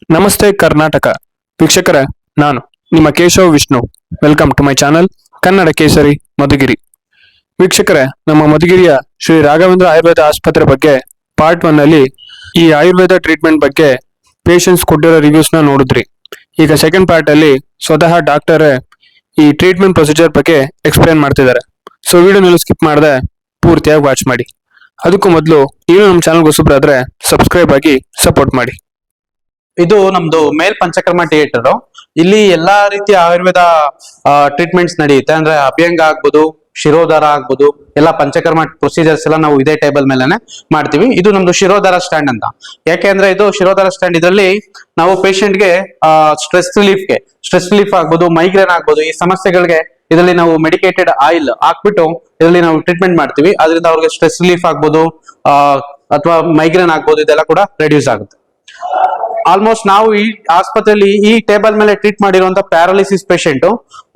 ನಮಸ್ತೆ ಕರ್ನಾಟಕ ವೀಕ್ಷಕರೇ, ನಾನು ನಿಮ್ಮ Keshav Vishnu. Welcome to my channel Kannada Kesari Madhugiri. ವೀಕ್ಷಕರೇ, ನಮ್ಮ ಮಧುಗಿರಿಯ ಶ್ರೀ ರಾಘವೇಂದ್ರ ಆಯುರ್ವೇದ ಆಸ್ಪತ್ರೆ ಬಗ್ಗೆ ಪಾರ್ಟ್ 1 ಅಲ್ಲಿ ಈ ಆಯುರ್ವೇದ ಟ್ರೀಟ್ಮೆಂಟ್ ಬಗ್ಗೆ ಪೇಷಂಟ್ಸ್ ಕೊಟ್ಟಿರೋ ರಿವ್ಯೂಸ್ ನ ನೋಡಿದ್ರಿ. ಈಗ ಸೆಕೆಂಡ್ ಪಾರ್ಟ್ ಅಲ್ಲಿ ಸ್ವತಃ ಡಾಕ್ಟರ್ ಈ ಟ್ರೀಟ್ಮೆಂಟ್ ಪ್ರೊಸೀಜರ್ ಬಗ್ಗೆ ಎಕ್ಸ್ಪ್ಲೇನ್ ಮಾಡ್ತಿದ್ದಾರೆ. ಸೊ ವಿಡಿಯೋನಲ್ಲಿ ಸ್ಕಿಪ್ ಮಾಡದೆ ಪೂರ್ತಿಯಾಗಿ ವಾಚ್ ಮಾಡಿ. ಅದಕ್ಕೂ ಮೊದಲು ನೀವು ನಮ್ಮ ಚಾನಲ್ ಹೊಸಬ್ರಾದ್ರೆ ಸಬ್ಸ್ಕ್ರೈಬ್ ಆಗಿ ಸಪೋರ್ಟ್ ಮಾಡಿ. ಇದು ನಮ್ದು ಮೇಲ್ ಪಂಚಕರ್ಮ ಥಿಯೇಟರ್. ಇಲ್ಲಿ ಎಲ್ಲಾ ರೀತಿಯ ಆಯುರ್ವೇದ ಟ್ರೀಟ್ಮೆಂಟ್ಸ್ ನಡೆಯುತ್ತೆ. ಅಂದ್ರೆ ಅಭ್ಯಂಗ ಆಗ್ಬೋದು, ಶಿರೋಧಾರ ಆಗ್ಬೋದು, ಎಲ್ಲ ಪಂಚಕರ್ಮ ಪ್ರೊಸೀಜರ್ಸ್ ಎಲ್ಲ ನಾವು ಇದೇ ಟೇಬಲ್ ಮೇಲೆನೆ ಮಾಡ್ತೀವಿ. ಇದು ನಮ್ದು ಶಿರೋಧಾರ ಸ್ಟ್ಯಾಂಡ್ ಅಂತ. ಯಾಕೆಂದ್ರೆ ಇದು ಶಿರೋಧಾರ ಸ್ಟ್ಯಾಂಡ್, ಇದರಲ್ಲಿ ನಾವು ಪೇಷಂಟ್ಗೆ ಸ್ಟ್ರೆಸ್ ರಿಲೀಫ್ ಆಗ್ಬೋದು, ಮೈಗ್ರೇನ್ ಆಗ್ಬೋದು, ಈ ಸಮಸ್ಯೆಗಳಿಗೆ ಇದರಲ್ಲಿ ನಾವು ಮೆಡಿಕೇಟೆಡ್ ಆಯಿಲ್ ಹಾಕ್ಬಿಟ್ಟು ಇದರಲ್ಲಿ ನಾವು ಟ್ರೀಟ್ಮೆಂಟ್ ಮಾಡ್ತೀವಿ. ಅದರಿಂದ ಅವ್ರಿಗೆ ಸ್ಟ್ರೆಸ್ ರಿಲೀಫ್ ಆಗ್ಬೋದು, ಅಥವಾ ಮೈಗ್ರೇನ್ ಆಗ್ಬೋದು, ಇದೆಲ್ಲ ಕೂಡ ರೆಡ್ಯೂಸ್ ಆಗುತ್ತೆ. ಆಲ್ಮೋಸ್ಟ್ ನಾವು ಈ ಆಸ್ಪತ್ರೆಯಲ್ಲಿ ಈ ಟೇಬಲ್ ಮೇಲೆ ಟ್ರೀಟ್ ಮಾಡಿರುವಂತ ಪ್ಯಾರಾಲಿಸಿಸ್ ಪೇಷಂಟ್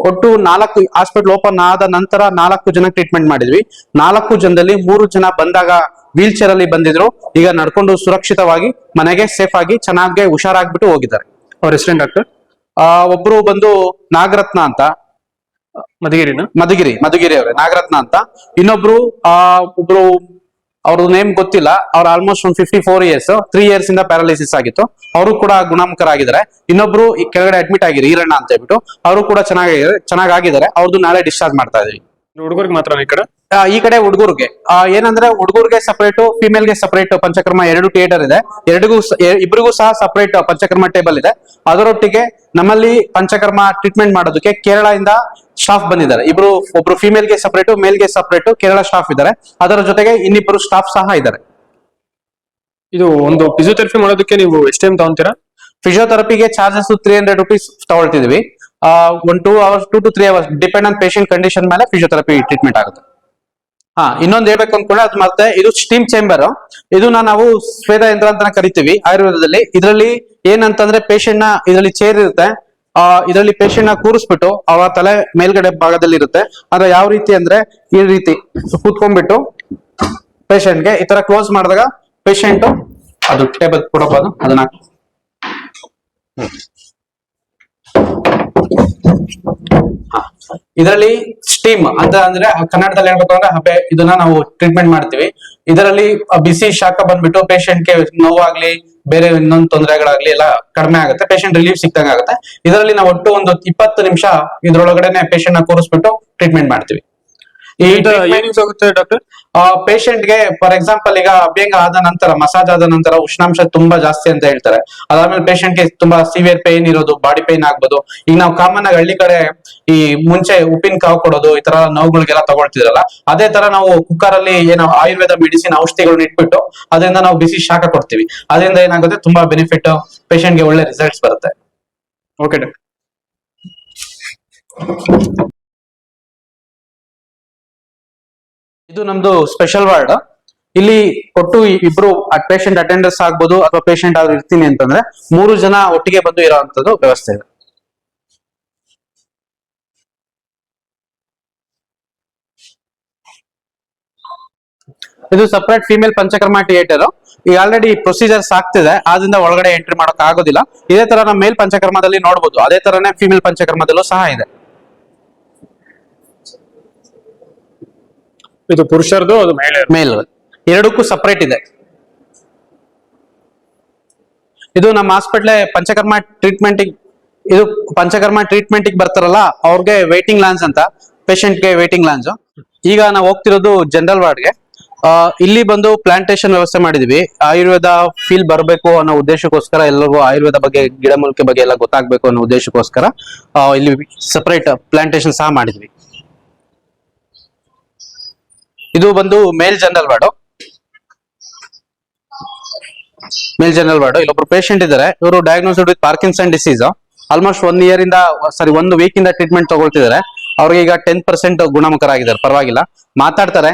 ಒಟ್ಟು 4 ಹಾಸ್ಪಿಟಲ್ ಓಪನ್ ಆದ ನಂತರ 4 ಜನ ಟ್ರೀಟ್ಮೆಂಟ್ ಮಾಡಿದ್ವಿ. 4 ಜನದಲ್ಲಿ 3 ಜನ ಬಂದಾಗ ವೀಲ್ ಚೇರ್ ಅಲ್ಲಿ ಬಂದಿದ್ರು. ಈಗ ನಡ್ಕೊಂಡು ಸುರಕ್ಷಿತವಾಗಿ ಮನೆಗೆ ಸೇಫ್ ಆಗಿ ಚೆನ್ನಾಗಿ ಹುಷಾರಾಗ್ಬಿಟ್ಟು ಹೋಗಿದ್ದಾರೆ. ಅವ್ರ ಹೆಸರೇನ್ ಡಾಕ್ಟರ್? ಒಬ್ರು ಬಂದು ನಾಗರತ್ನ ಅಂತ, ಮಧುಗಿರಿ ಅವರೇ, ನಾಗರತ್ನ ಅಂತ. ಇನ್ನೊಬ್ರು ಒಬ್ರು ಅವ್ರದ್ದು ನೇಮ್ ಗೊತ್ತಿಲ್ಲ. ಅವ್ರು ಆಲ್ಮೋಸ್ಟ್ ಒಂದು 54 ಇಯರ್ಸ್, 3 ಇಯರ್ಸ್ ಇಂದ ಪ್ಯಾರಾಲಿಸಿಸ್ ಆಗಿತ್ತು. ಅವರು ಕೂಡ ಗುಣಮುಖರಾಗಿದ್ದಾರೆ. ಇನ್ನೊಬ್ರು ಈ ಕೆಳಗಡೆ ಅಡ್ಮಿಟ್ ಆಗಿರಿ, ಈರಣ್ಣ ಅಂತ ಹೇಳ್ಬಿಟ್ಟು, ಅವರು ಕೂಡ ಚೆನ್ನಾಗಿದ್ದಾರೆ. ಅವ್ರದ್ದು ನಾಳೆ ಡಿಸ್ಚಾರ್ಜ್ ಮಾಡ್ತಾ ಇದೀವಿ. ಹುಡುಗರಿಗೆ ಮಾತ್ರ ಈ ಕಡೆ ಹುಡುಗರಿಗೆ ಏನಂದ್ರೆ ಹುಡುಗರಿಗೆ ಸಪರೇಟ್, ಫಿಮೇಲ್ ಗೆ ಸಪರೇಟ್ ಪಂಚಕರ್ಮ 2 ಥಿಯೇಟರ್ ಇದೆ. ಇಬ್ಬರಿಗೂ ಸಹ ಸಪರೇಟ್ ಪಂಚಕರ್ಮ ಟೇಬಲ್ ಇದೆ. ಅದರೊಟ್ಟಿಗೆ ನಮ್ಮಲ್ಲಿ ಪಂಚಕರ್ಮ ಟ್ರೀಟ್ಮೆಂಟ್ ಮಾಡೋದಕ್ಕೆ ಕೇರಳದಿಂದ ಸ್ಟಾಫ್ ಬಂದಿದ್ದಾರೆ. ಒಬ್ರು ಫಿಮೇಲ್ ಗೆ ಸಪರೇಟ್, ಮೇಲ್ ಗೆ ಸಪರೇಟ್ ಕೇರಳ ಸ್ಟಾಫ್ ಇದ್ದಾರೆ. ಅದರ ಜೊತೆಗೆ ಇನ್ನಿಬ್ಬರು ಸ್ಟಾಫ್ ಸಹ ಇದ್ದಾರೆ. ಇದು ಒಂದು ಫಿಸಿಯೋಥೆರಪಿ ಮಾಡೋದಕ್ಕೆ ನೀವು ಎಷ್ಟು ಟೈಮ್ ತಗೊಂತೀರಾ? ಫಿಸಿಯೋಥೆರಪಿಗೆ ಚಾರ್ಜಸ್ 300 rupees ತಗೊಳ್ತಿದ್ವಿ. 1 2 hours 2 to 3 hours depend on patient condition ಮೇಲೆ ಫಿಸಿಯೋಥೆರಪಿ ಟ್ರೀಟ್ಮೆಂಟ್ ಆಗುತ್ತೆ. ಇನ್ನೊಂದು ಹೇಳ್ಬೇಕು ಅನ್ಕೊಂಡ್ರೆ ಅದು ಮತ್ತೆ ಇದು ಸ್ಟೀಮ್ ಚೇಂಬರ್. ಇದನ್ನ ನಾವು ಸ್ವೇದ ಯಂತ್ರ ಅಂತ ಕರಿತೀವಿ ಆಯುರ್ವೇದದಲ್ಲಿ. ಇದರಲ್ಲಿ ಏನಂತಂದ್ರೆ ಪೇಷಂಟ್ ನ ಇದರಲ್ಲಿ ಚೇರ್ ಇರುತ್ತೆ. ಇದರಲ್ಲಿ ಪೇಷಂಟ್ ನ ಕೂರಿಸ್ಬಿಟ್ಟು ಅವರ ತಲೆ ಮೇಲ್ಗಡೆ ಭಾಗದಲ್ಲಿ ಇರುತ್ತೆ. ಆದ್ರೆ ಯಾವ ರೀತಿ ಅಂದ್ರೆ ಈ ರೀತಿ ಕೂತ್ಕೊಂಡ್ಬಿಟ್ಟು ಪೇಷಂಟ್ಗೆ ಈ ತರ ಕ್ಲೋಸ್ ಮಾಡಿದಾಗ ಪೇಷಂಟ್ ಅದು ಟೇಬಲ್ ಕೊಡಬಹುದು. ಅದನ್ನ ಇದರಲ್ಲಿ ಸ್ಟೀಮ್ ಅಂತ ಅಂದ್ರೆ ಕನ್ನಡದಲ್ಲಿ ಹೇಳ್ಬೇಕು ಅಂದ್ರೆ ಇದನ್ನ ನಾವು ಟ್ರೀಟ್ಮೆಂಟ್ ಮಾಡ್ತೀವಿ. ಇದರಲ್ಲಿ ಬಿಸಿ ಶಾಖ ಬಂದ್ಬಿಟ್ಟು ಪೇಷಂಟ್ಗೆ ನೋವಾಗ್ಲಿ ಬೇರೆ ಇನ್ನೊಂದು ತೊಂದರೆಗಳಾಗ್ಲಿ ಎಲ್ಲ ಕಡಿಮೆ ಆಗುತ್ತೆ. ಪೇಷಂಟ್ ರಿಲೀಫ್ ಸಿಕ್ದಂಗ ಆಗುತ್ತೆ. ಇದರಲ್ಲಿ ನಾವು ಒಟ್ಟು ಒಂದು 20 ನಿಮಿಷ ಇದ್ರೊಳಗಡೆನೆ ಪೇಷಂಟ್ ನ ಕೂರಿಸ್ಬಿಟ್ಟು ಟ್ರೀಟ್ಮೆಂಟ್ ಮಾಡ್ತೀವಿ. ಡಾಕ್ಟರ್, ಪೇಷಂಟ್ಗೆ ಫಾರ್ ಎಕ್ಸಾಂಪಲ್ ಈಗ ಅಭ್ಯಂಗ ಆದ ನಂತರ, ಮಸಾಜ್ ಆದ ನಂತರ ಉಷ್ಣಾಂಶ ತುಂಬಾ ಜಾಸ್ತಿ ಅಂತ ಹೇಳ್ತಾರೆ. ಅದಾದ್ಮೇಲೆ ಪೇಷಂಟ್ಗೆ ತುಂಬಾ ಸಿವಿಯರ್ ಪೇನ್ ಇರೋದು, ಬಾಡಿ ಪೇನ್ ಆಗ್ಬೋದು. ಈಗ ನಾವು ಕಾಮನ್ ಆಗಿ ಹಳ್ಳಿ ಕಡೆ ಈ ಮುಂಚೆ ಉಪ್ಪಿನ ಕಾವು ಕೊಡೋದು, ಈ ತರ ನೋವುಗಳಿಗೆಲ್ಲ ತಗೊಳ್ತಿದ್ರಲ್ಲ, ಅದೇ ತರ ನಾವು ಕುಕ್ಕರ್ ಅಲ್ಲಿ ಏನೋ ಆಯುರ್ವೇದ ಮೆಡಿಸಿನ್ ಔಷಧಿಗಳನ್ನ ಇಟ್ಬಿಟ್ಟು ಅದರಿಂದ ನಾವು ಬಿಸಿ ಶಾಖ ಕೊಡ್ತೀವಿ. ಅದರಿಂದ ಏನಾಗುತ್ತೆ, ತುಂಬಾ ಬೆನಿಫಿಟ್, ಪೇಷಂಟ್ಗೆ ಒಳ್ಳೆ ರಿಸಲ್ಟ್ಸ್ ಬರುತ್ತೆ. Okay doctor. ಇದು ನಮ್ದು ಸ್ಪೆಷಲ್ ವಾರ್ಡ್. ಇಲ್ಲಿ ಒಟ್ಟು ಇಬ್ರು ಪೇಷಂಟ್ ಅಟೆಂಡರ್ಸ್ ಆಗ್ಬೋದು ಅಥವಾ ಪೇಷಂಟ್ ಆದ್ರೂ ಇರ್ತೀನಿ ಅಂತಂದ್ರೆ 3 ಜನ ಒಟ್ಟಿಗೆ ಬಂದು ಇರೋಂಥದ್ದು ವ್ಯವಸ್ಥೆ ಇದೆ. ಇದು ಸಪರೇಟ್ ಫಿಮೇಲ್ ಪಂಚಕರ್ಮ ಥಿಯೇಟರ್. ಈಗ ಆಲ್ರೆಡಿ ಪ್ರೊಸೀಜರ್ಸ್ ಆಗ್ತಿದೆ, ಆದ್ರಿಂದ ಒಳಗಡೆ ಎಂಟ್ರಿ ಮಾಡಕ್ ಆಗೋದಿಲ್ಲ. ಇದೇ ತರ ನಮ್ಮ ಮೇಲ್ ಪಂಚಕರ್ಮದಲ್ಲಿ ನೋಡ್ಬೋದು. ಅದೇ ತರನೇ ಫಿಮೇಲ್ ಪಂಚಕರ್ಮದಲ್ಲೂ ಸಹ ಇದೆ. ಇದು ಪುರುಷರದು, ಅದು ಮೇಲ್ ಎರಡಕ್ಕೂ ಸಪರೇಟ್ ಇದೆ. ಇದು ನಮ್ಮ ಹಾಸ್ಪಿಟ್ಲ್ ಪಂಚಕರ್ಮ ಟ್ರೀಟ್ಮೆಂಟ್ ಬರ್ತಾರಲ್ಲ ಅವ್ರಿಗೆ ವೇಟಿಂಗ್ ಲಾಂಜ್ ಅಂತ, ಪೇಷಂಟ್ಗೆ ವೇಟಿಂಗ್ ಲಾಂಜ್. ಈಗ ನಾವು ಹೋಗ್ತಿರೋದು ಜನರಲ್ ವಾರ್ಡ್ಗೆ. ಇಲ್ಲಿ ಬಂದು ಪ್ಲಾಂಟೇಶನ್ ವ್ಯವಸ್ಥೆ ಮಾಡಿದ್ವಿ. ಆಯುರ್ವೇದ ಫೀಲ್ ಬರಬೇಕು ಅನ್ನೋ ಉದ್ದೇಶಕ್ಕೋಸ್ಕರ, ಎಲ್ಲರಿಗೂ ಆಯುರ್ವೇದ ಬಗ್ಗೆ, ಗಿಡಮೂಲಿಕೆ ಬಗ್ಗೆ ಎಲ್ಲ ಗೊತ್ತಾಗ್ಬೇಕು ಅನ್ನೋ ಉದ್ದೇಶಕ್ಕೋಸ್ಕರ ಇಲ್ಲಿ ಸಪರೇಟ್ ಪ್ಲಾಂಟೇಶನ್ ಸಹ ಮಾಡಿದ್ವಿ. ಇದು ಬಂದು ಮೇಲ್ ಜನರಲ್ ವಾರ್ಡ್. ಇಲ್ಲೊಬ್ರು ಪೇಷಂಟ್ ಇದ್ದಾರೆ. ಇವರು diagnosed with Parkinson disease. Almost 1 week ಇಂದ ಟ್ರೀಟ್ಮೆಂಟ್ ತಗೊಳ್ತಿದ್ದಾರೆ. ಅವ್ರಿಗೆ ಈಗ 10% ಗುಣಮುಖರಾಗಿದ್ದಾರೆ. ಪರವಾಗಿಲ್ಲ, ಮಾತಾಡ್ತಾರೆ.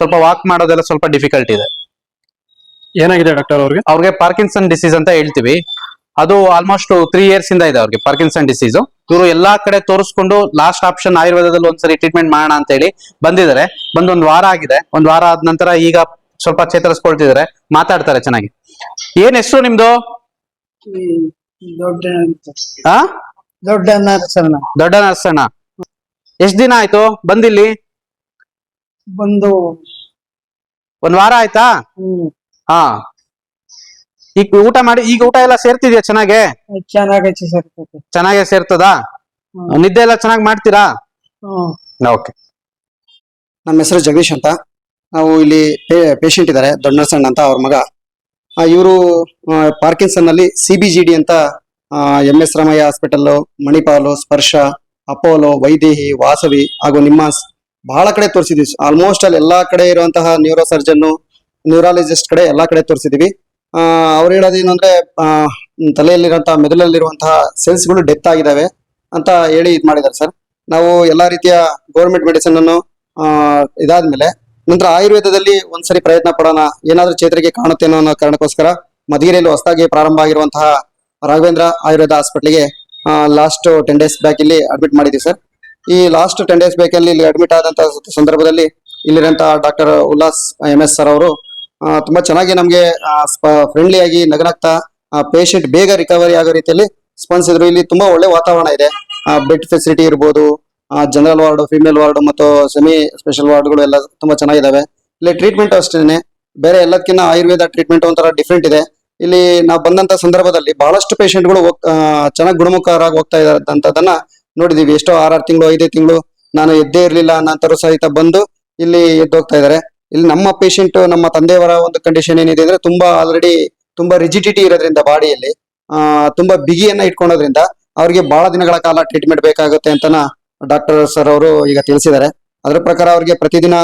ಸ್ವಲ್ಪ ವಾಕ್ ಮಾಡೋದೆಲ್ಲ ಸ್ವಲ್ಪ ಡಿಫಿಕಲ್ಟ್ ಇದೆ. ಏನಾಗಿದೆ ಡಾಕ್ಟರ್ ಅವ್ರಿಗೆ ಪಾರ್ಕಿನ್ಸನ್ ಡಿಸೀಸ್ ಅಂತ ಹೇಳ್ತೀವಿ. ಅದು ಆಲ್ಮೋಸ್ಟ್ 3 ಇಯರ್ಸ್ ಇಂದ ಇದೆ ಅವ್ರಿಗೆ ಪಾರ್ಕಿನ್ಸನ್ ಡಿಸೀಸ್. ಇವರು ಎಲ್ಲಾ ಕಡೆ ತೋರಿಸ್ಕೊಂಡು ಲಾಸ್ಟ್ ಆಪ್ಷನ್ ಆಯುರ್ವೇದದಲ್ಲಿ ಒಂದ್ಸರಿ ಟ್ರೀಟ್ಮೆಂಟ್ ಮಾಡೋಣ ಅಂತ ಹೇಳಿ ಬಂದಿದ್ದಾರೆ. ಬಂದು 1 ವಾರ ಆಗಿದೆ. 1 ವಾರ ಆದ ನಂತರ ಈಗ ಸ್ವಲ್ಪ ಚೇತರಿಸ್ಕೊಳ್ತಿದ್ದಾರೆ, ಮಾತಾಡ್ತಾರೆ ಚೆನ್ನಾಗಿ. ಏನ್ ಹೆಸರು ನಿಮ್ದು? ದೊಡ್ಡ ಆ ದೊಡ್ಡ ನರಸಣ್ಣ ದೊಡ್ಡ ನರಸಣ್ಣ. ಎಷ್ಟ್ ದಿನ ಆಯ್ತು ಬಂದಿಲ್ಲಿ? ಬಂದು ಒಂದ್ ವಾರ ಆಯ್ತಾ? ಹಾ. ಈಗ ಊಟ ಮಾಡಿ, ಈಗ ಊಟ ಎಲ್ಲ ಸೇರ್ತಿದ್ಯಾ ಚೆನ್ನಾಗೆ? ಚೆನ್ನಾಗೈತಿ ಸೇರ್ತೈತೆ. ಚೆನ್ನಾಗೆ ಸೇರ್ತದಾ? ನಿದ್ದೆ ಎಲ್ಲ ಚೆನ್ನಾಗಿ ಮಾಡ್ತೀರಾ? ಹ್ಮ್ ಓಕೆ. ನಮ್ಮ ಹೆಸರು ಜಗದೀಶ್ ಅಂತ. ನಾವು ಇಲ್ಲಿ ಪೇಷಂಟ್ ಇದ್ದಾರೆ, ದೊಡ್ಡ ನರಸಣ್ಣ ಅಂತ, ಅವ್ರ ಮಗ. ಇವರು ಪಾರ್ಕಿನ್ಸನ್ ನಲ್ಲಿ CBGD ಅಂತ MS ರಾಮಯ್ಯ ಹಾಸ್ಪಿಟಲ್, ಮಣಿಪಾಲು, ಸ್ಪರ್ಶ, ಅಪೋಲೋ, ವೈದೇಹಿ, ವಾಸವಿ ಹಾಗೂ ನಿಮ್ಮಾನ್ಸ್ ಬಹಳ ಕಡೆ ತೋರಿಸಿದ್ವಿ. ಆಲ್ಮೋಸ್ಟ್ ಅಲ್ಲಿ ಎಲ್ಲಾ ಕಡೆ ಇರುವಂತಹ ನ್ಯೂರೋ ಸರ್ಜನ್, ನ್ಯೂರಾಲಜಿಸ್ಟ್ ಕಡೆ ಎಲ್ಲಾ ಕಡೆ ತೋರಿಸಿದೀವಿ. ಅವ್ರು ಹೇಳೋದೇನು ಅಂದ್ರೆ ತಲೆಯಲ್ಲಿರುವಂತಹ, ಮೆದುಳಲ್ಲಿರುವಂತಹ ಸೆಲ್ಸ್ಗಳು ಡೆತ್ ಆಗಿದಾವೆ ಅಂತ ಹೇಳಿ ಇದ್ ಮಾಡಿದ್ದಾರೆ ಸರ್. ನಾವು ಎಲ್ಲಾ ರೀತಿಯ ಗೌರ್ಮೆಂಟ್ ಮೆಡಿಸಿನ್ ಅನ್ನು ಇದಾದ್ಮೇಲೆ ನಂತರ ಆಯುರ್ವೇದದಲ್ಲಿ ಒಂದ್ಸರಿ ಪ್ರಯತ್ನ ಪಡೋಣ, ಏನಾದ್ರೂ ಚೇತರಿಕೆ ಕಾಣುತ್ತೇನೋ ಅನ್ನೋ ಕಾರಣಕ್ಕೋಸ್ಕರ ಮಧುಗಿರಿಯಲ್ಲಿ ಹೊಸದಾಗಿ ಪ್ರಾರಂಭ ಆಗಿರುವಂತಹ ರಾಘವೇಂದ್ರ ಆಯುರ್ವೇದ ಹಾಸ್ಪಿಟಲ್ಗೆ ಲಾಸ್ಟ್ 10 days ಬ್ಯಾಕ್ ಇಲ್ಲಿ ಅಡ್ಮಿಟ್ ಮಾಡಿದ್ವಿ ಸರ್. ಈ ಲಾಸ್ಟ್ 10 days ಬ್ಯಾಕ್ ಅಲ್ಲಿ ಇಲ್ಲಿ ಅಡ್ಮಿಟ್ ಆದಂತಹ ಸಂದರ್ಭದಲ್ಲಿ ಇಲ್ಲಿರಂತಹ ಡಾಕ್ಟರ್ ಉಲ್ಲಾಸ್ MS ಸರ್ ಅವರು ತುಂಬಾ ಚೆನ್ನಾಗಿ ನಮ್ಗೆ ಫ್ರೆಂಡ್ಲಿ ಆಗಿ ನಗನಗ್ತಾ ಪೇಷಂಟ್ ಬೇಗ ರಿಕವರಿ ಆಗೋ ರೀತಿಯಲ್ಲಿ ಸ್ಪಂದಿಸಿದ್ರು. ಇಲ್ಲಿ ತುಂಬಾ ಒಳ್ಳೆ ವಾತಾವರಣ ಇದೆ. ಬೆಡ್ ಫೆಸಿಲಿಟಿ ಇರ್ಬೋದು, ಜನರಲ್ ವಾರ್ಡ್, ಫಿಮೇಲ್ ವಾರ್ಡ್ ಮತ್ತು ಸೆಮಿ ಸ್ಪೆಷಲ್ ವಾರ್ಡ್ಗಳು ಎಲ್ಲ ತುಂಬಾ ಚೆನ್ನಾಗಿದಾವೆ. ಇಲ್ಲಿ ಟ್ರೀಟ್ಮೆಂಟ್ ಅಷ್ಟೇನೆ, ಬೇರೆ ಎಲ್ಲದಕ್ಕಿಂತ ಆಯುರ್ವೇದ ಟ್ರೀಟ್ಮೆಂಟ್ ಒಂಥರ ಡಿಫ್ರೆಂಟ್ ಇದೆ. ಇಲ್ಲಿ ನಾವು ಬಂದಂತ ಸಂದರ್ಭದಲ್ಲಿ ಬಹಳಷ್ಟು ಪೇಷಂಟ್ಗಳು ಚೆನ್ನಾಗಿ ಗುಣಮುಖರಾಗಿ ಹೋಗ್ತಾ ಇದ್ದಾರಂತದನ್ನ ನೋಡಿದೀವಿ. ಎಷ್ಟೋ 6 ತಿಂಗಳು 5 ತಿಂಗಳು ನಾನು ಎದ್ದೇ ಇರ್ಲಿಲ್ಲ ಅನ್ನೋಂಥವ್ರು ಸಹಿತ ಬಂದು ಇಲ್ಲಿ ಎದ್ದೋಗ್ತಾ ಇದ್ದಾರೆ. ಇಲ್ಲಿ ನಮ್ಮ ಪೇಷಂಟ್, ನಮ್ಮ ತಂದೆಯವರ ಒಂದು ಕಂಡೀಷನ್ ಏನಿದೆ ಅಂದ್ರೆ ತುಂಬಾ ಆಲ್ರೆಡಿ ತುಂಬಾ ರಿಜಿಡಿಟಿ ಇರೋದ್ರಿಂದ ಬಾಡಿಯಲ್ಲಿ ತುಂಬಾ ಬಿಗಿಯನ್ನ ಇಟ್ಕೊಳೋದ್ರಿಂದ ಅವ್ರಿಗೆ ಬಹಳ ದಿನಗಳ ಕಾಲ ಟ್ರೀಟ್ಮೆಂಟ್ ಬೇಕಾಗುತ್ತೆ ಅಂತನ ಡಾಕ್ಟರ್ ಸರ್ ಅವರು ಈಗ ತಿಳಿಸಿದ್ದಾರೆ. ಅದರ ಪ್ರಕಾರ ಅವ್ರಿಗೆ ಪ್ರತಿದಿನ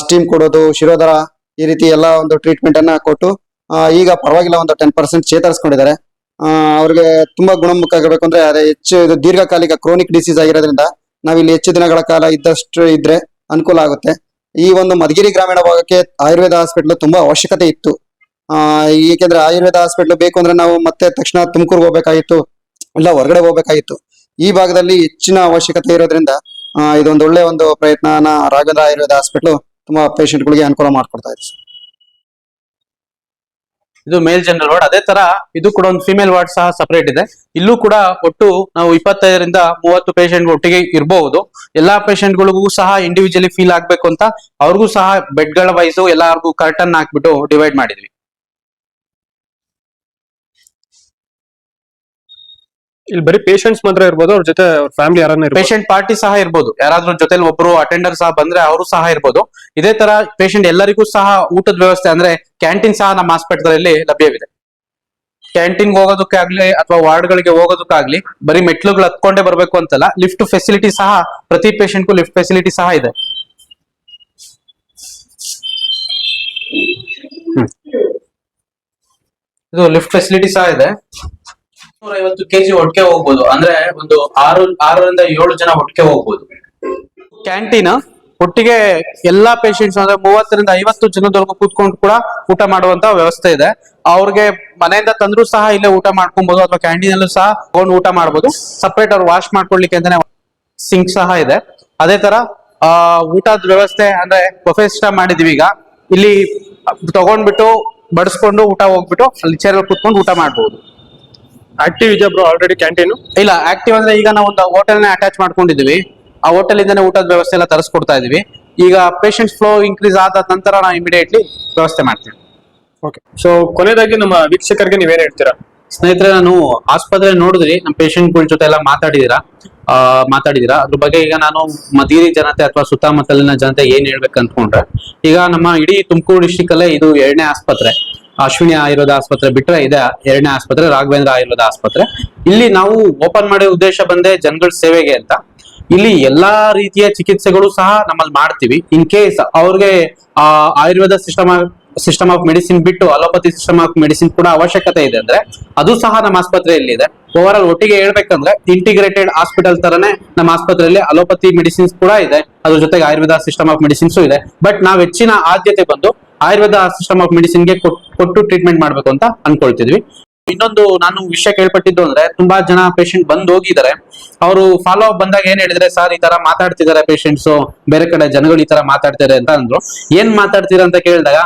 ಸ್ಟೀಮ್ ಕೊಡೋದು, ಶಿರೋಧರ, ಈ ರೀತಿ ಎಲ್ಲ ಒಂದು ಟ್ರೀಟ್ಮೆಂಟ್ ಅನ್ನ ಕೊಟ್ಟು ಈಗ ಪರವಾಗಿಲ್ಲ, ಒಂದು 10% ಚೇತರಿಸ್ಕೊಂಡಿದ್ದಾರೆ. ಅವ್ರಿಗೆ ತುಂಬಾ ಗುಣಮುಖ ಆಗಬೇಕು ಅಂದ್ರೆ ಅದೇ ಹೆಚ್ಚು ಇದು ದೀರ್ಘಕಾಲಿಕ ಕ್ರೋನಿಕ್ ಡಿಸೀಸ್ ಆಗಿರೋದ್ರಿಂದ ನಾವಿಲ್ಲಿ ಹೆಚ್ಚು ದಿನಗಳ ಕಾಲ ಇದ್ದಷ್ಟು ಇದ್ರೆ ಅನುಕೂಲ ಆಗುತ್ತೆ. ಈ ಒಂದು ಮಧುಗಿರಿ ಗ್ರಾಮೀಣ ಭಾಗಕ್ಕೆ ಆಯುರ್ವೇದ ಹಾಸ್ಪಿಟಲ್ ತುಂಬಾ ಅವಶ್ಯಕತೆ ಇತ್ತು. ಏಕೆಂದ್ರೆ ಆಯುರ್ವೇದ ಹಾಸ್ಪಿಟಲ್ ಬೇಕು ಅಂದ್ರೆ ನಾವು ಮತ್ತೆ ತಕ್ಷಣ ತುಮಕೂರ್ಗೆ ಹೋಗ್ಬೇಕಾಗಿತ್ತು, ಇಲ್ಲ ಹೊರಗಡೆ ಹೋಗ್ಬೇಕಾಗಿತ್ತು. ಈ ಭಾಗದಲ್ಲಿ ಹೆಚ್ಚಿನ ಅವಶ್ಯಕತೆ ಇರೋದ್ರಿಂದ ಇದೊಂದು ಒಳ್ಳೆ ಒಂದು ಪ್ರಯತ್ನನ ರಾಘವೇಂದ್ರ ಆಯುರ್ವೇದ ಹಾಸ್ಪಿಟಲ್ ತುಂಬಾ ಪೇಷಂಟ್ಗಳಿಗೆ ಅನುಕೂಲ ಮಾಡ್ಕೊಡ್ತಾ ಇದೆ. ಇದು ಮೇಲ್ ಜನರಲ್ ವಾರ್ಡ್. ಅದೇ ತರ ಇದು ಕೂಡ ಒಂದು ಫಿಮೇಲ್ ವಾರ್ಡ್ ಸಹ ಸಪರೇಟ್ ಇದೆ. ಇಲ್ಲೂ ಕೂಡ ಒಟ್ಟು ನಾವು 25ರಿಂದ 30 ಪೇಷಂಟ್ ಒಟ್ಟಿಗೆ ಇರಬಹುದು. ಎಲ್ಲಾ ಪೇಷಂಟ್ ಗಳಿಗೂ ಸಹ ಇಂಡಿವಿಜುವಲಿ ಫೀಲ್ ಆಗ್ಬೇಕು ಅಂತ ಅವ್ರಿಗೂ ಸಹ ಬೆಡ್ ಗಳ ವೈಸು ಎಲ್ಲಾರ್ಗು ಕರ್ಟನ್ ಹಾಕ್ಬಿಟ್ಟು ಡಿವೈಡ್ ಮಾಡಿದ್ವಿ. ಇಲ್ಲಿ ಬರೀ ಪೇಷಂಟ್ಸ್ ಮಾತ್ರ ಇರ್ಬೋದು, ಅವ್ರ ಜೊತೆ ಅವ್ರ ಫ್ಯಾಮಿಲಿ ಯಾರನ್ನ ಇರ್ಬೋದು. ಪೇಷಂಟ್ ಪಾರ್ಟಿ ಸಹ ಇರ್ಬೋದು, ಯಾರಾದ್ರೂ ಜೊತೆಲಿ ಒಬ್ರು ಅಟೆಂಡರ್ ಸಹ ಬಂದ್ರೆ ಅವರು ಸಹ ಇರ್ಬೋದು. ಇದೇ ತರ ಪೇಷಂಟ್ ಎಲ್ಲರಿಗೂ ಸಹ ಊಟದ ವ್ಯವಸ್ಥೆ ಅಂದ್ರೆ ಕ್ಯಾಂಟೀನ್ ಸಹ ನಮ್ಮ ಹಾಸ್ಪಿಟಲ್ ಅಲ್ಲಿ ಲಭ್ಯವಿದೆ. ಕ್ಯಾಂಟೀನ್ ಹೋಗೋದಕ್ಕಾಗ್ಲಿ ಅಥವಾ ವಾರ್ಡ್ ಗಳಿಗೆ ಹೋಗೋದಕ್ಕಾಗ್ಲಿ ಬರೀ ಮೆಟ್ಲುಗಳು ಹತ್ಕೊಂಡೇ ಬರ್ಬೇಕು ಅಂತಲ್ಲ, ಲಿಫ್ಟ್ ಫೆಸಿಲಿಟಿ ಸಹ ಪ್ರತಿ ಪೇಷಂಟ್ಗೂ ಲಿಫ್ಟ್ ಫೆಸಿಲಿಟಿ ಸಹ ಇದೆ. ಇದು ಲಿಫ್ಟ್ ಫೆಸಿಲಿಟಿ ಸಹ ಇದೆ. 150 kg ಒಟ್ಟಿಗೆ ಹೋಗ್ಬೋದು, ಅಂದ್ರೆ ಒಂದು 6ರಿಂದ 7 ಜನ ಒಟ್ಟಿಗೆ ಹೋಗ್ಬೋದು. ಕ್ಯಾಂಟೀನ್ ಒಟ್ಟಿಗೆ ಎಲ್ಲಾ ಪೇಷಂಟ್ಸ್ ಅಂದ್ರೆ 30ರಿಂದ 50 ಜನದವರೆಗೂ ಕೂತ್ಕೊಂಡು ಕೂಡ ಊಟ ಮಾಡುವಂತ ವ್ಯವಸ್ಥೆ ಇದೆ. ಅವ್ರಿಗೆ ಮನೆಯಿಂದ ತಂದ್ರು ಸಹ ಇಲ್ಲೇ ಊಟ ಮಾಡ್ಕೊಬಹುದು, ಅಥವಾ ಕ್ಯಾಂಟೀನ್ ಅಲ್ಲೂ ಸಹ ತಗೊಂಡು ಊಟ ಮಾಡ್ಬೋದು. ಸಪರೇಟ್ ಅವ್ರು ವಾಶ್ ಮಾಡ್ಕೊಳ್ಲಿಕ್ಕೆ ಅಂತಾನೆ ಸಿಂಕ್ ಸಹ ಇದೆ. ಅದೇ ತರ ಊಟದ ವ್ಯವಸ್ಥೆ ಅಂದ್ರೆ ಬಫೆ ಸಿಸ್ಟಮ್ ಮಾಡಿದೀವಿ. ಈಗ ಇಲ್ಲಿ ತಗೊಂಡ್ಬಿಟ್ಟು ಬಡಿಸ್ಕೊಂಡು ಊಟ ಹೋಗ್ಬಿಟ್ಟು ಅಲ್ಲಿ ಚೇರ್ ಕೂತ್ಕೊಂಡು ಊಟ ಮಾಡ್ಬೋದು. ಆಕ್ಟಿವ್ ಇದೆಯಾ ಬ್ರೋ ಆಲ್ರೆಡಿ ಕ್ಯಾಂಟೀನ್? ಇಲ್ಲ, ಆಕ್ಟಿವ್ ಅಂದ್ರೆ ಈಗ ನಾವು ಒಂದು ಹೋಟೆಲ್ ಅಟ್ಯಾಚ್ ಮಾಡ್ಕೊಂಡಿದೀವಿ. ಆ ಹೋಟೆಲ್ ಇಂದಾನೆ ಊಟದ ವ್ಯವಸ್ಥೆ ಎಲ್ಲ ತರಿಸ್ಕೊಡ್ತಾ ಇದೀವಿ. ಈಗ ಪೇಷಂಟ್ ಫ್ಲೋ ಇನ್ಕ್ರೀಸ್ ಆದ ನಂತರ ನಾವು ಇಮಿಡಿಯೇಟ್ಲಿ ವ್ಯವಸ್ಥೆ ಮಾಡ್ತೀವಿ. ಓಕೆ. ಸೊ ಕೊನೆಯದಾಗಿ ನಮ್ಮ ವೀಕ್ಷಕರಿಗೆ ನೀವೇನ್ ಹೇಳ್ತೀರಾ? ಸ್ನೇಹಿತರೆ, ನಾನು ಆಸ್ಪತ್ರೆ ನೋಡಿದ್ರಿ, ನಮ್ಮ ಪೇಷಂಟ್ಗಳ ಜೊತೆ ಎಲ್ಲ ಮಾತಾಡಿದೀರಾ. ಅದ್ರ ಬಗ್ಗೆ ಈಗ ನಾನು ಮಧುಗಿರಿ ಜನತೆ ಅಥವಾ ಸುತ್ತಮುತ್ತಲಿನ ಜನತೆ ಏನ್ ಹೇಳ್ಬೇಕು ಅಂದ್ಕೊಂಡ್ರೆ, ಈಗ ನಮ್ಮ ಇಡೀ ತುಮಕೂರು ಡಿಸ್ಟಿಕ್ ಅಲ್ಲೇ ಇದು 2ನೇ ಆಸ್ಪತ್ರೆ. ಅಶ್ವಿನಿ ಆಯುರ್ವೇದ ಆಸ್ಪತ್ರೆ ಬಿಟ್ರೆ ಇದೆ 2ನೇ ಆಸ್ಪತ್ರೆ, ರಾಘವೇಂದ್ರ ಆಯುರ್ವೇದ ಆಸ್ಪತ್ರೆ. ಇಲ್ಲಿ ನಾವು ಓಪನ್ ಮಾಡೋ ಉದ್ದೇಶ ಬಂದೆ ಜನಗಳ ಸೇವೆಗೆ ಅಂತ. ಇಲ್ಲಿ ಎಲ್ಲಾ ರೀತಿಯ ಚಿಕಿತ್ಸೆಗಳು ಸಹ ನಮ್ಮಲ್ಲಿ ಮಾಡ್ತೀವಿ. ಇನ್ ಕೇಸ್ ಅವ್ರಿಗೆ ಆಯುರ್ವೇದ ಸಿಸ್ಟಮ್ ಆಫ್ ಮೆಡಿಸಿನ್ ಬಿಟ್ಟು ಅಲೋಪತಿ ಸಿಸ್ಟಮ್ ಆಫ್ ಮೆಡಿಸಿನ್ ಕೂಡ ಅವಶ್ಯಕತೆ ಇದೆ ಅಂದ್ರೆ ಅದು ಸಹ ನಮ್ಮ ಆಸ್ಪತ್ರೆಯಲ್ಲಿ ಇದೆ. ಓವರ್ ಆಲ್ ಒಟ್ಟಿಗೆ ಹೇಳ್ಬೇಕಂದ್ರೆ ಇಂಟಿಗ್ರೇಟೆಡ್ ಹಾಸ್ಪಿಟಲ್ ತರನೇ ನಮ್ಮ ಆಸ್ಪತ್ರೆಯಲ್ಲಿ ಅಲೋಪತಿ ಮೆಡಿಸಿನ್ಸ್ ಕೂಡ ಇದೆ, ಅದ್ರ ಜೊತೆಗೆ ಆಯುರ್ವೇದ ಸಿಸ್ಟಮ್ ಆಫ್ ಮೆಡಿಸಿನ್ಸ್ ಇದೆ. ಬಟ್ ನಾವ್ ಹೆಚ್ಚಿನ ಆದ್ಯತೆ ಬಂದು ಆಯುರ್ವೇದ ಸಿಸ್ಟಮ್ ಆಫ್ ಮೆಡಿಸಿನ್ ಗೆ ಕೊಟ್ಟು ಟ್ರೀಟ್ಮೆಂಟ್ ಮಾಡ್ಬೇಕು ಅಂತ ಅನ್ಕೊಳ್ತಿದ್ವಿ. ಇನ್ನೊಂದು ನಾನು ವಿಷಯ ಕೇಳ್ಪಟ್ಟಿದ್ದು ಅಂದ್ರೆ, ತುಂಬಾ ಜನ ಪೇಷಂಟ್ ಬಂದ್ ಹೋಗಿದ್ದಾರೆ. ಅವರು ಫಾಲೋ ಅಪ್ ಬಂದಾಗ ಏನ್ ಹೇಳಿದ್ರೆ, ಸರ್ ಈ ತರ ಮಾತಾಡ್ತಿದ್ದಾರೆ ಪೇಷಂಟ್ಸ್, ಬೇರೆ ಕಡೆ ಜನಗಳು ಈ ತರ ಮಾತಾಡ್ತಾರೆ ಅಂತ ಅಂದ್ರು. ಏನ್ ಮಾತಾಡ್ತೀರಾ ಅಂತ ಕೇಳಿದಾಗ,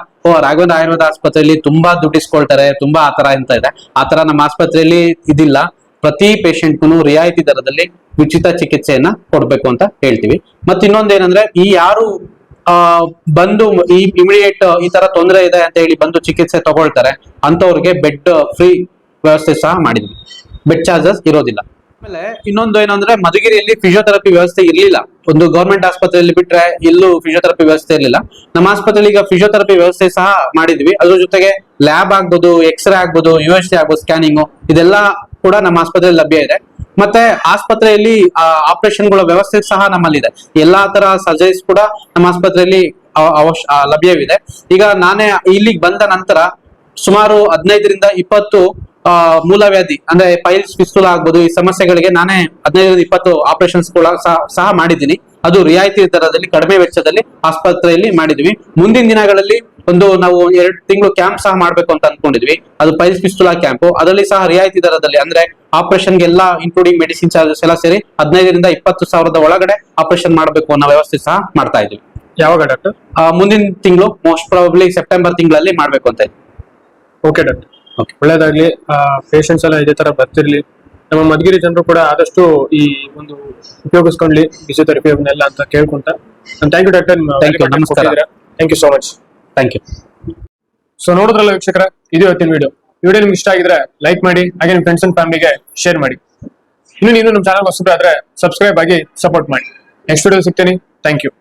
ರಾಘವೇಂದ್ರ ಆಯುರ್ವೇದ ಆಸ್ಪತ್ರೆಯಲ್ಲಿ ತುಂಬಾ ದುಡ್ಡಿಸ್ಕೊಳ್ತಾರೆ, ತುಂಬಾ ಆತರ ಅಂತ ಇದೆ. ಆತರ ನಮ್ಮ ಆಸ್ಪತ್ರೆಯಲ್ಲಿ ಇದಿಲ್ಲ. ಪ್ರತಿ ಪೇಷಂಟ್ಗೂ ರಿಯಾಯಿತಿ ದರದಲ್ಲಿ ಉಚಿತ ಚಿಕಿತ್ಸೆಯನ್ನ ಕೊಡ್ಬೇಕು ಅಂತ ಹೇಳ್ತೀವಿ. ಮತ್ತೆ ಇನ್ನೊಂದೇನಂದ್ರೆ, ಈ ಯಾರು ಬಂದು ಈ ಇಮಿಡಿಯೇಟ್ ಈ ತರ ತೊಂದರೆ ಇದೆ ಅಂತ ಹೇಳಿ ಬಂದು ಚಿಕಿತ್ಸೆ ತಗೊಳ್ತಾರೆ ಅಂತವ್ರಿಗೆ ಬೆಡ್ ಫ್ರೀ ವ್ಯವಸ್ಥೆ ಸಹ ಮಾಡಿದ್ವಿ. ಬೆಡ್ ಚಾರ್ಜಸ್ ಇರೋದಿಲ್ಲ. ಆಮೇಲೆ ಇನ್ನೊಂದು ಏನಂದ್ರೆ, ಮಧುಗಿರಿಯಲ್ಲಿ ಫಿಸಿಯೋಥೆರಪಿ ವ್ಯವಸ್ಥೆ ಇರ್ಲಿಲ್ಲ. ಒಂದು ಗೌರ್ಮೆಂಟ್ ಆಸ್ಪತ್ರೆಯಲ್ಲಿ ಬಿಟ್ರೆ ಇಲ್ಲೂ ಫಿಸಿಯೋಥೆರಪಿ ವ್ಯವಸ್ಥೆ ಇರಲಿಲ್ಲ. ನಮ್ಮ ಆಸ್ಪತ್ರೆಯಲ್ಲಿ ಈಗ ಫಿಸಿಯೋಥೆರಪಿ ವ್ಯವಸ್ಥೆ ಸಹ ಮಾಡಿದ್ವಿ. ಅದ್ರ ಜೊತೆಗೆ ಲ್ಯಾಬ್ ಆಗ್ಬೋದು, ಎಕ್ಸ್ರೇ ಆಗ್ಬೋದು, USG ಆಗ್ಬೋದು, ಸ್ಕ್ಯಾನಿಂಗ್, ಇದೆಲ್ಲ ಕೂಡ ನಮ್ಮ ಆಸ್ಪತ್ರೆಯಲ್ಲಿ ಲಭ್ಯ ಇದೆ. ಮತ್ತೆ ಆಸ್ಪತ್ರೆಯಲ್ಲಿ ಆಪರೇಷನ್ಗಳ ವ್ಯವಸ್ಥೆ ಸಹ ನಮ್ಮಲ್ಲಿದೆ. ಎಲ್ಲಾ ತರ ಸರ್ಜರೀಸ್ ಕೂಡ ನಮ್ಮ ಆಸ್ಪತ್ರೆಯಲ್ಲಿ ಲಭ್ಯವಿದೆ. ಈಗ ನಾನೇ ಇಲ್ಲಿಗೆ ಬಂದ ನಂತರ ಸುಮಾರು 15ರಿಂದ 20 ಮೂಲವ್ಯಾಧಿ ಅಂದ್ರೆ ಪೈಲ್ಸ್, ಫಿಸ್ತುಲಾ ಆಗ್ಬೋದು, ಈ ಸಮಸ್ಯೆಗಳಿಗೆ ನಾನೇ 15ರಿಂದ 20 ಆಪರೇಷನ್ಸ್ ಕೂಡ ಸಹ ಮಾಡಿದ್ದೀನಿ. ಅದು ರಿಯಾಯಿತಿ ದರದಲ್ಲಿ, ಕಡಿಮೆ ವೆಚ್ಚದಲ್ಲಿ ಆಸ್ಪತ್ರೆಯಲ್ಲಿ ಮಾಡಿದ್ವಿ. ಮುಂದಿನ ದಿನಗಳಲ್ಲಿ ನಾವು 2 ತಿಂಗಳು ಕ್ಯಾಂಪ್ ಸಹ ಮಾಡ್ಬೇಕು ಅಂತ ಅನ್ಕೊಂಡಿದ್ವಿ. ಅದು ಪೈಲ್ಸ್ ಫಿಸ್ತುಲಾ ಕ್ಯಾಂಪ್. ಅದರಲ್ಲಿ ಸಹ ರಿಯಾಯಿತಿ ದರದಲ್ಲಿ, ಅಂದ್ರೆ ಆಪರೇಷನ್ಗೆಲ್ಲ ಇನ್ಕ್ಲೂಡಿಂಗ್ ಮೆಡಿಸಿನ್ ಚಾರ್ಜಸ್ ಎಲ್ಲ ಸೇರಿ 15ರಿಂದ 20 ಸಾವಿರದ ಒಳಗಡೆ ಆಪರೇಷನ್ ಮಾಡಬೇಕು ಅನ್ನೋ ವ್ಯವಸ್ಥೆ ಸಹ ಮಾಡ್ತಾ ಇದ್ವಿ. ಯಾವಾಗ ಡಾಕ್ಟರ್? ಮುಂದಿನ ತಿಂಗಳು, ಮೋಸ್ಟ್ ಪ್ರಾಬಬ್ಲಿ ಸೆಪ್ಟೆಂಬರ್ ತಿಂಗಳಲ್ಲಿ ಮಾಡ್ಬೇಕು ಅಂತ ಇದ್ವಿ. ಓಕೆ ಡಾಕ್ಟರ್, ಒಳ್ಳೇದಾಗ್ಲಿ. ಪೇಷಂಟ್ಸ್ ಎಲ್ಲ ಇದೇ ತರ ಬರ್ತಿರ್ಲಿ. ನಮ್ಮ ಮಧುಗಿರಿ ಜನರು ಕೂಡ ಆದಷ್ಟು ಈ ಒಂದು ಉಪಯೋಗಿಸ್ಕೊಂಡ್ಲಿ ಫಿಸಿಯೋಥೆರಪಿ ಅವನ್ನೆಲ್ಲ ಅಂತ ಕೇಳ್ಕೊಂತ. Thank you doctor. ನಮಸ್ಕಾರ. Thank you so much. Thank you. So ನೋಡಿದ್ರಲ್ಲ ವೀಕ್ಷಕರ, ಇದು ಇವತ್ತಿನ ವಿಡಿಯೋ ನಿಮ್ಗೆ ಇಷ್ಟ ಆಗಿದ್ರೆ ಲೈಕ್ ಮಾಡಿ, ಹಾಗೆ ನಿಮ್ಮ ಫ್ರೆಂಡ್ಸ್ ಅಂಡ್ ಫ್ಯಾಮಿಲಿಗೆ ಶೇರ್ ಮಾಡಿ. ಇನ್ನು ನಮ್ಮ ಚಾನಲ್ ಹೊಸಬ್ರಾದ್ರೆ ಸಬ್ಸ್ಕ್ರೈಬ್ ಆಗಿ ಸಪೋರ್ಟ್ ಮಾಡಿ. ನೆಕ್ಸ್ಟ್ ವಿಡಿಯೋ ಸಿಗ್ತೀನಿ. Thank you.